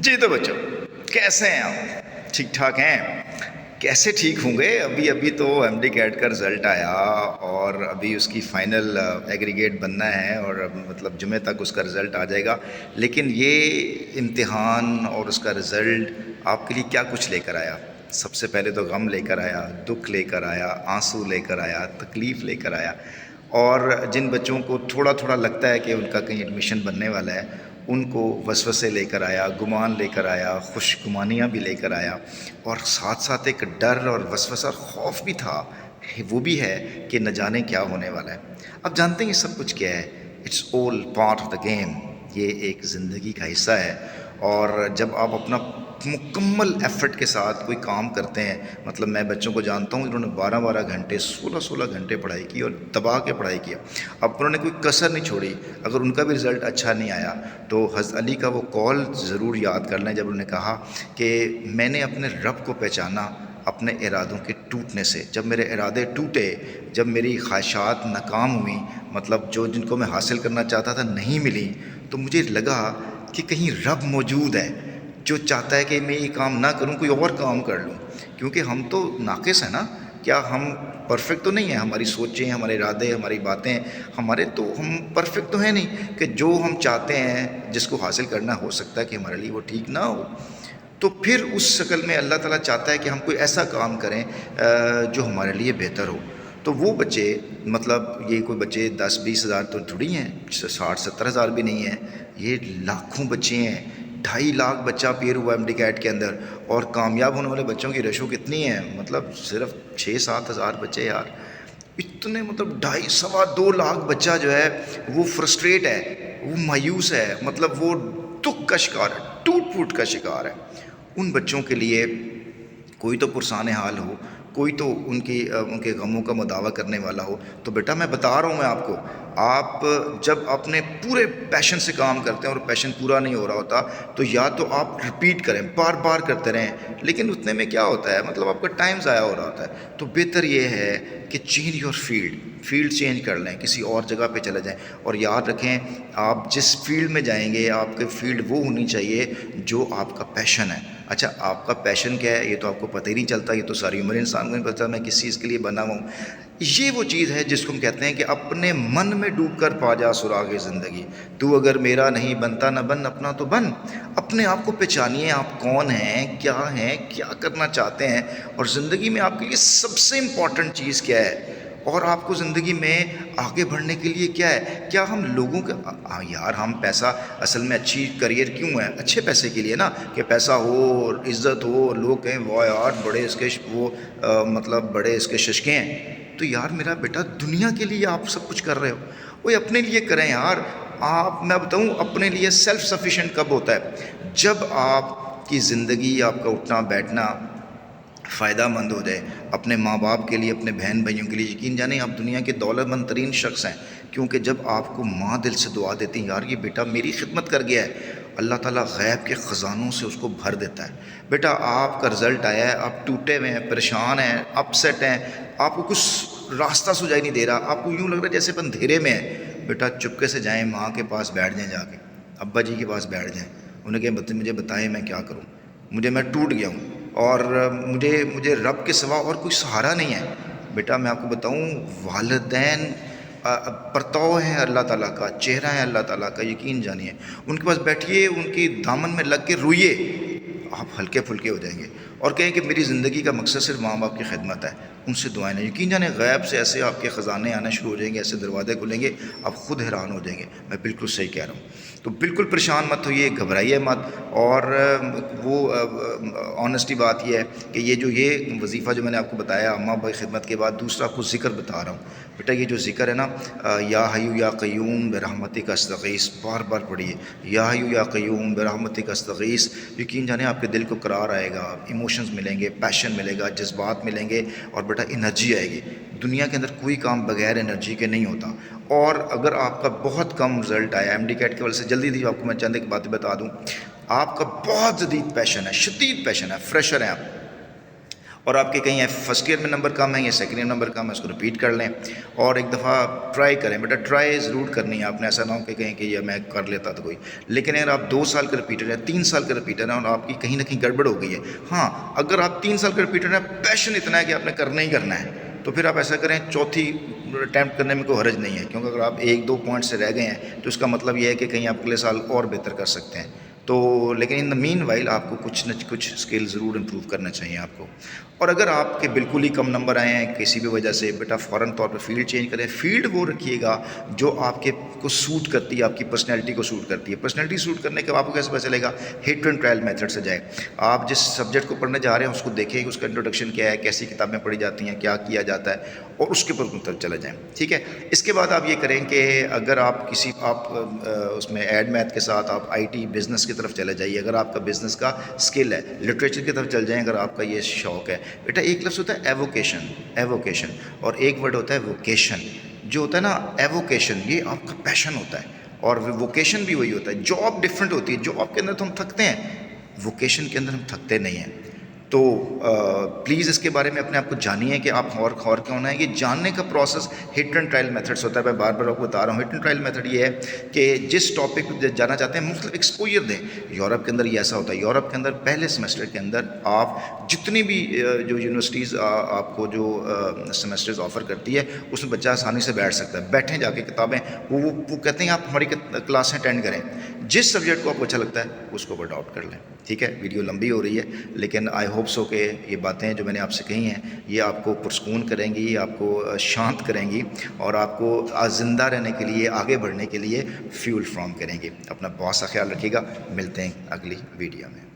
جی تو بچوں کیسے ہیں آپ؟ ٹھیک ٹھاک ہیں؟ کیسے ٹھیک ہوں گے؟ ابھی تو ایم ڈی کیٹ کا رزلٹ آیا اور ابھی اس کی فائنل ایگریگیٹ بننا ہے اور مطلب جمعہ تک اس کا رزلٹ آ جائے گا. لیکن یہ امتحان اور اس کا رزلٹ آپ کے لیے کیا کچھ لے کر آیا؟ سب سے پہلے تو غم لے کر آیا، دکھ لے کر آیا، آنسو لے کر آیا، تکلیف لے کر آیا. اور جن بچوں کو تھوڑا تھوڑا لگتا ہے کہ ان کا کہیں ایڈمیشن بننے والا ہے، ان کو وسوسے لے کر آیا، گمان لے کر آیا، خوش گمانیاں بھی لے کر آیا، اور ساتھ ساتھ ایک ڈر اور وسوسہ اور خوف بھی تھا، وہ بھی ہے کہ نہ جانے کیا ہونے والا ہے. اب جانتے ہیں یہ سب کچھ کیا ہے؟ It's all part of the game. یہ ایک زندگی کا حصہ ہے. اور جب آپ اپنا مکمل ایفرٹ کے ساتھ کوئی کام کرتے ہیں، مطلب میں بچوں کو جانتا ہوں، انہوں نے 12 گھنٹے 16 گھنٹے پڑھائی کی اور دبا کے پڑھائی کیا. اب انہوں نے کوئی کسر نہیں چھوڑی. اگر ان کا بھی رزلٹ اچھا نہیں آیا تو حضرت علی کا وہ قول ضرور یاد کر لیں جب انہوں نے کہا کہ میں نے اپنے رب کو پہچانا اپنے ارادوں کے ٹوٹنے سے. جب میرے ارادے ٹوٹے، جب میری خواہشات ناکام ہوئیں، مطلب جن کو میں حاصل کرنا چاہتا تھا نہیں ملی، تو مجھے لگا کہ کہیں رب موجود ہے جو چاہتا ہے کہ میں یہ کام نہ کروں، کوئی اور کام کر لوں. کیونکہ ہم تو ناقص ہیں نا، کیا ہم پرفیکٹ تو نہیں ہیں؟ ہماری سوچیں، ہمارے ارادے، ہماری باتیں، ہم پرفیکٹ تو ہیں نہیں کہ جو ہم چاہتے ہیں جس کو حاصل کرنا ہو سکتا ہے کہ ہمارے لیے وہ ٹھیک نہ ہو. تو پھر اس شکل میں اللہ تعالیٰ چاہتا ہے کہ ہم کوئی ایسا کام کریں جو ہمارے لیے بہتر ہو. تو وہ بچے، مطلب یہ کوئی بچے 10-20 ہزار تو تھوڑی ہیں، 60-70 ہزار بھی نہیں ہیں، یہ لاکھوں بچے ہیں. 2.5 لاکھ بچہ اپیئر ہوا ایم ڈی کیٹ کے اندر، اور کامیاب ہونے والے بچوں کی ریشو کتنی ہے؟ مطلب صرف 6-7 ہزار بچے یار. اتنے مطلب 2.5-2 لاکھ بچہ جو ہے وہ فرسٹریٹ ہے، وہ مایوس ہے، مطلب وہ دکھ کا شکار ہے، ٹوٹ پھوٹ کا شکار ہے. ان بچوں کے لیے کوئی تو پرسان حال ہو، کوئی تو ان کے غموں کا مداوع کرنے والا ہو. تو بیٹا میں بتا رہا ہوں میں آپ کو، آپ جب اپنے پورے پیشن سے کام کرتے ہیں اور پیشن پورا نہیں ہو رہا ہوتا تو یا تو آپ ریپیٹ کریں، بار بار کرتے رہیں، لیکن اتنے میں کیا ہوتا ہے، مطلب آپ کا ٹائم ضائع ہو رہا ہوتا ہے. تو بہتر یہ ہے کہ چینج یور فیلڈ چینج کر لیں، کسی اور جگہ پہ چلے جائیں. اور یاد رکھیں، آپ جس فیلڈ میں جائیں گے آپ کی فیلڈ وہ ہونی چاہیے جو آپ کا پیشن ہے. اچھا آپ کا پیشن کیا ہے یہ تو آپ کو پتہ ہی نہیں چلتا، یہ تو ساری عمر انسان کو نہیں پتہ میں کس چیز کے لیے بنا ہوا ہوں. یہ وہ چیز ہے جس کو ہم کہتے ہیں کہ اپنے من میں ڈوب کر پا جا سراغ زندگی. تو اگر میرا نہیں بنتا نہ بن، اپنا تو بن. اپنے آپ کو پہچانیے، آپ کون ہیں، کیا کرنا چاہتے ہیں، اور زندگی میں آپ کے لیے سب سے امپورٹنٹ چیز کیا ہے، اور آپ کو زندگی میں آگے بڑھنے کے لیے کیا ہے. کیا ہم لوگوں کے یار ہم پیسہ اصل میں اچھی کریئر کیوں ہے؟ اچھے پیسے کے لیے نا، کہ پیسہ ہو اور عزت ہو، لوگ کہیں واہ یار بڑے اس کے وہ مطلب بڑے اس کے ششکے ہیں. تو یار میرا بیٹا دنیا کے لیے آپ سب کچھ کر رہے ہو، وہ اپنے لیے کریں یار. آپ میں بتاؤں اپنے لیے سیلف سفیشینٹ کب ہوتا ہے؟ جب آپ کی زندگی، آپ کا اٹھنا بیٹھنا فائدہ مند ہو جائے. اپنے ماں باپ کے لیے، اپنے بہن بھائیوں کے لیے یقین جانیں آپ دنیا کے دولت مند ترین شخص ہیں. کیونکہ جب آپ کو ماں دل سے دعا دیتی ہیں یار یہ بیٹا میری خدمت کر گیا ہے، اللہ تعالیٰ غیب کے خزانوں سے اس کو بھر دیتا ہے. بیٹا آپ کا رزلٹ آیا ہے، آپ ٹوٹے ہوئے ہیں، پریشان ہیں، اپسیٹ ہیں، آپ کو کچھ راستہ سجائی نہیں دے رہا، آپ کو یوں لگ رہا ہے جیسے اندھیرے میں ہیں. بیٹا چپکے سے جائیں ماں کے پاس بیٹھ جائیں، جا کے ابا جی کے پاس بیٹھ جائیں، انہیں کہ مجھے بتائیں میں کیا کروں، میں ٹوٹ گیا ہوں اور مجھے رب کے سوا اور کوئی سہارا نہیں ہے. بیٹا میں آپ کو بتاؤں والدین پرتاؤ ہیں اللہ تعالیٰ کا، چہرہ ہے اللہ تعالیٰ کا. یقین جانیے ان کے پاس بیٹھیے، ان کی دامن میں لگ کے روئیے، آپ ہلکے پھلکے ہو جائیں گے اور کہیں کہ میری زندگی کا مقصد صرف ماں باپ کی خدمت ہے. ان سے دعائیں لیں، یقین جانیں غیب سے ایسے آپ کے خزانے آنا شروع ہو جائیں گے، ایسے دروازے کھلیں گے آپ خود حیران ہو جائیں گے. میں بالکل صحیح کہہ رہا ہوں. تو بالکل پریشان مت ہوئیے، گھبرائیے مت. اور وہ آنیسٹی بات یہ ہے کہ یہ وظیفہ جو میں نے آپ کو بتایا اماں بائی خدمت کے بعد، دوسرا آپ کو ذکر بتا رہا ہوں. بیٹا یہ جو ذکر ہے نا، یا حیو یا قیوم برحمتک استغیث، بار بار پڑھیے، یا حیو یا قیوم برحمتک استغیث. یقین جانیں آپ کے دل کو قرار آئے گا، ایموشنز ملیں گے، پیشن ملے گا، جذبات ملیں گے، اور بیٹا انرجی آئے گی. دنیا کے اندر کوئی کام بغیر انرجی کے نہیں ہوتا. اور اگر آپ کا بہت کم رزلٹ آیا ایم ڈی کیٹ کی وجہ سے، جلدی آپ کو میں چند ایک باتیں بتا دوں. آپ کا بہت شدید پیشن ہے، فریشر ہیں آپ، اور آپ کے کہیں فرسٹ ایئر میں نمبر کم ہے یا سیکنڈ ایئر نمبر کم ہے، اس کو رپیٹ کر لیں اور ایک دفعہ ٹرائی کریں. بیٹا ٹرائی ضرور کرنی ہے آپ نے، ایسا نہ ہو کہ کہیں کہ یہ میں کر لیتا تھا کوئی. لیکن اگر آپ 2 سال کا رپیٹر ہیں، 3 سال کا رپیٹر ہیں اور آپ کی کہیں نہ کہیں گڑبڑ ہو گئی ہے، ہاں اگر آپ 3 سال کا رپیٹر ہیں، پیشن اتنا ہے کہ آپ نے کرنا ہی کرنا ہے، تو پھر آپ ایسا کریں چوتھی اٹیمپٹ کرنے میں کوئی حرج نہیں ہے. کیونکہ اگر آپ 1-2 پوائنٹ سے رہ گئے ہیں تو اس کا مطلب یہ ہے کہ کہیں آپ اگلے سال اور بہتر کر سکتے ہیں. تو لیکن ان دا مین وائل آپ کو کچھ نہ کچھ اسکل ضرور امپروو کرنا چاہیے آپ کو. اور اگر آپ کے بالکل ہی کم نمبر آئے ہیں کسی بھی وجہ سے، بیٹا فوراً طور پہ فیلڈ چینج کریں. فیلڈ وہ رکھیے گا جو آپ کے کو سوٹ کرتی ہے، آپ کی پرسنالٹی کو سوٹ کرتی ہے. پرسنالٹی سوٹ کرنے کے آپ کو کیسے پتہ چلے گا؟ ہٹ اینڈ ٹرائل میتھڈ سے جائے. آپ جس سبجیکٹ کو پڑھنے جا رہے ہیں اس کو دیکھیں کہ اس کا انٹروڈکشن کیا ہے، کیسی کتابیں پڑھی جاتی ہیں، کیا کیا جاتا ہے، اور اس کے اوپر چلے جائیں. ٹھیک ہے. اس کے بعد آپ یہ کریں کہ اگر آپ اس میں ایڈ میتھ کے ساتھ آپ آئی ٹی بزنس کی طرف چلے جائیے. اگر آپ کا بزنس کا اسکل ہے، لٹریچر کی طرف چل جائیں اگر آپ کا یہ شوق ہے. بیٹا ایک لفظ ہوتا ہے ایووکیشن، اور ایک ورڈ ہوتا ہے ووکیشن. جو ہوتا ہے نا ایووکیشن، یہ آپ کا پیشن ہوتا ہے، اور ووکیشن بھی وہی ہوتا ہے. جاب ڈفرینٹ ہوتی ہے. جاب کے اندر تو ہم تھکتے ہیں، ووکیشن کے اندر ہم تھکتے نہیں ہیں. تو پلیز اس کے بارے میں اپنے آپ کو جانیے کہ آپ خور کیوں ہونا ہے. یہ جاننے کا process hit and trial method سے ہوتا ہے. میں بار بار آپ کو بتا رہا ہوں، ہٹ اینڈ ٹرائل میتھڈ یہ ہے کہ جس ٹاپک پہ جانا چاہتے ہیں مختلف ایکسپوجر دیں. یورپ کے اندر یہ ایسا ہوتا ہے. یورپ کے اندر پہلے سیمسٹر کے اندر آپ جتنی بھی جو یونیورسٹیز آپ کو جو سیمسٹرز آفر کرتی ہے اس میں بچہ آسانی سے بیٹھ سکتا ہے. بیٹھیں جا کے کتابیں وہ کہتے ہیں آپ ہماری کلاسیں اٹینڈ کریں. جس سبجیکٹ کو آپ کو اچھا لگتا ہے اس کو اڈاپٹ کر لیں. ٹھیک ہے. ویڈیو لمبی ہو رہی ہے لیکن آئی ہوپ سو کہ یہ باتیں جو میں نے آپ سے کہی ہیں یہ آپ کو پرسکون کریں گی، آپ کو شانت کریں گی، اور آپ کو زندہ رہنے کے لیے، آگے بڑھنے کے لیے فیول فراہم کریں گی. اپنا بہت سا خیال رکھیے گا. ملتے ہیں اگلی ویڈیو میں.